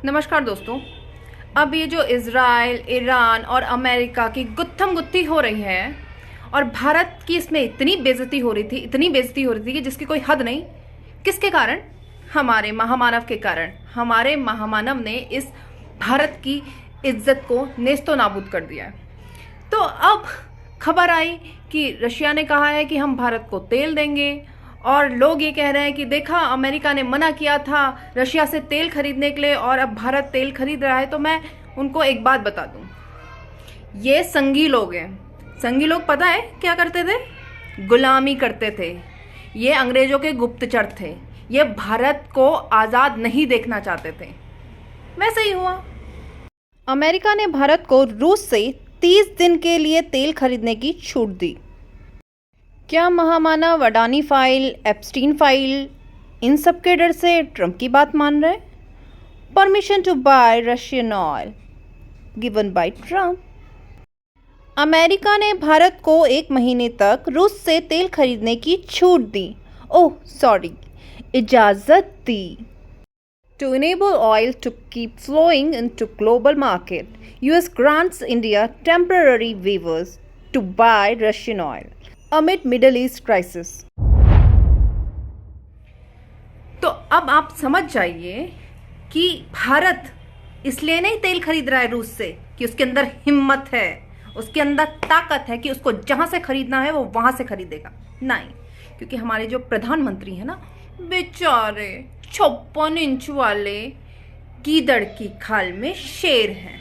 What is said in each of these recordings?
नमस्कार दोस्तों। अब ये जो इज़राइल, ईरान और अमेरिका की गुत्थम गुत्थी हो रही है और भारत की इसमें इतनी बेइज्जती हो रही थी कि जिसकी कोई हद नहीं। किसके कारण? हमारे महामानव के कारण। हमारे महामानव ने इस भारत की इज्जत को नेस्तो नाबूद कर दिया है। तो अब खबर आई कि रशिया ने कहा है कि हम भारत को तेल देंगे और लोग ये कह रहे हैं कि देखा, अमेरिका ने मना किया था रशिया से तेल खरीदने के लिए और अब भारत तेल खरीद रहा है। तो मैं उनको एक बात बता दूं, ये संघी लोग हैं। संघी लोग पता है क्या करते थे? गुलामी करते थे। ये अंग्रेजों के गुप्तचर थे। ये भारत को आज़ाद नहीं देखना चाहते थे। वैसे ही हुआ। अमेरिका ने भारत को रूस से 30 दिन के लिए तेल खरीदने की छूट दी। क्या महामानव अडानी फाइल, एप्स्टीन फाइल, इन सब के डर से ट्रंप की बात मान रहे? Permission to buy Russian oil given by Trump. America ने भारत को 1 महीने तक रूस से तेल खरीदने की छूट दी। ओह सॉरी, इजाज़त दी। To enable oil to keep flowing into global market, US grants India temporary waivers to buy Russian oil amid Middle East crisis. तो अब आप समझ जाइए कि भारत इसलिए नहीं तेल खरीद रहा है रूस से कि उसके अंदर हिम्मत है, उसके अंदर ताकत है कि उसको जहां से खरीदना है वो वहां से खरीदेगा। नहीं, क्योंकि हमारे जो प्रधानमंत्री है ना, बेचारे 56 इंच वाले गीदड़ की खाल में शेर हैं।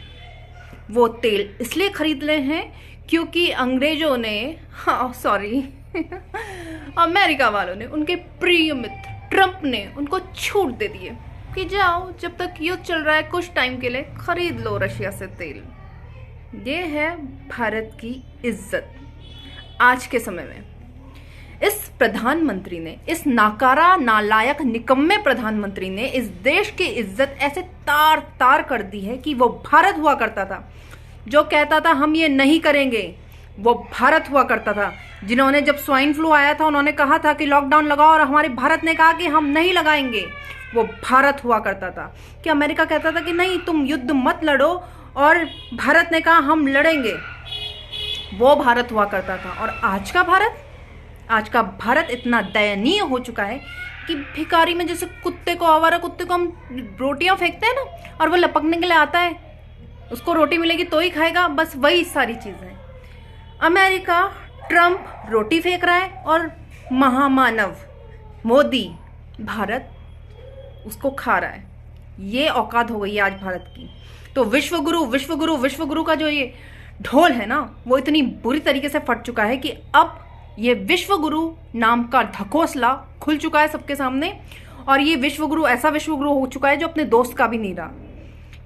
वो तेल इसलिए खरीद रहे हैं क्योंकि अंग्रेजों ने, अमेरिका वालों ने, उनके प्रिय मित्र ट्रंप ने उनको छूट दे दी है कि जाओ, जब तक युद्ध चल रहा है कुछ टाइम के लिए खरीद लो रशिया से तेल। ये है भारत की इज्जत आज के समय में। इस प्रधानमंत्री ने, इस नाकारा, नालायक, निकम्मे प्रधानमंत्री ने इस देश की इज्जत ऐसे तार तार कर दी है कि वो भारत हुआ करता था जो कहता था हम ये नहीं करेंगे। वो भारत हुआ करता था जिन्होंने, जब स्वाइन फ्लू आया था, उन्होंने कहा था कि लॉकडाउन लगाओ और हमारे भारत ने कहा कि हम नहीं लगाएंगे। वो भारत हुआ करता था। कि अमेरिका कहता था कि नहीं, तुम युद्ध मत लड़ो, और भारत ने कहा हम लड़ेंगे। वो भारत हुआ करता था। और आज का भारत इतना दयनीय हो चुका है कि भिखारी में, जैसे कुत्ते को, आवारा कुत्ते को हम रोटियां फेंकते हैं ना, और वो लपकने के लिए आता है, उसको रोटी मिलेगी तो ही खाएगा, बस वही सारी चीजें। अमेरिका, ट्रंप रोटी फेंक रहा है और महामानव मोदी, भारत उसको खा रहा है। ये औकात हो गई है आज भारत की। तो विश्वगुरु का जो ये ढोल है ना, वो इतनी बुरी तरीके से फट चुका है कि अब ये विश्वगुरु नाम का ढकोसला खुल चुका है सबके सामने। और ये विश्वगुरु ऐसा विश्वगुरु हो चुका है जो अपने दोस्त का भी नहीं रहा।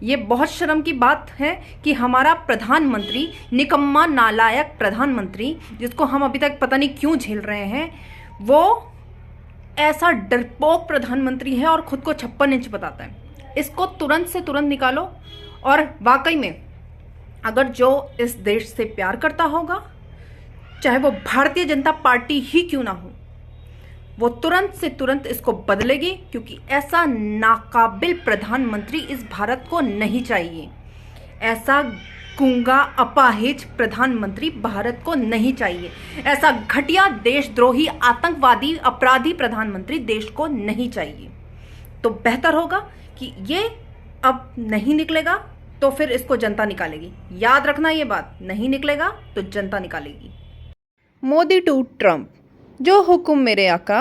ये बहुत शर्म की बात है कि हमारा प्रधानमंत्री, निकम्मा नालायक प्रधानमंत्री, जिसको हम अभी तक पता नहीं क्यों झेल रहे हैं, वो ऐसा डरपोक प्रधानमंत्री है और खुद को 56 इंच बताता है। इसको तुरंत से तुरंत निकालो। और वाकई में अगर जो इस देश से प्यार करता होगा, चाहे वो भारतीय जनता पार्टी ही क्यों ना हो, वो तुरंत से तुरंत इसको बदलेगी, क्योंकि ऐसा नाकाबिल प्रधानमंत्री इस भारत को नहीं चाहिए। ऐसा गूंगा, अपाहिज प्रधानमंत्री भारत को नहीं चाहिए। ऐसा घटिया, देशद्रोही, आतंकवादी, अपराधी प्रधानमंत्री देश को नहीं चाहिए। तो बेहतर होगा कि ये अब नहीं निकलेगा तो फिर इसको जनता निकालेगी। याद रखना ये बात, नहीं निकलेगा तो जनता निकालेगी। मोदी टू ट्रंप, जो हुक्म मेरे आका।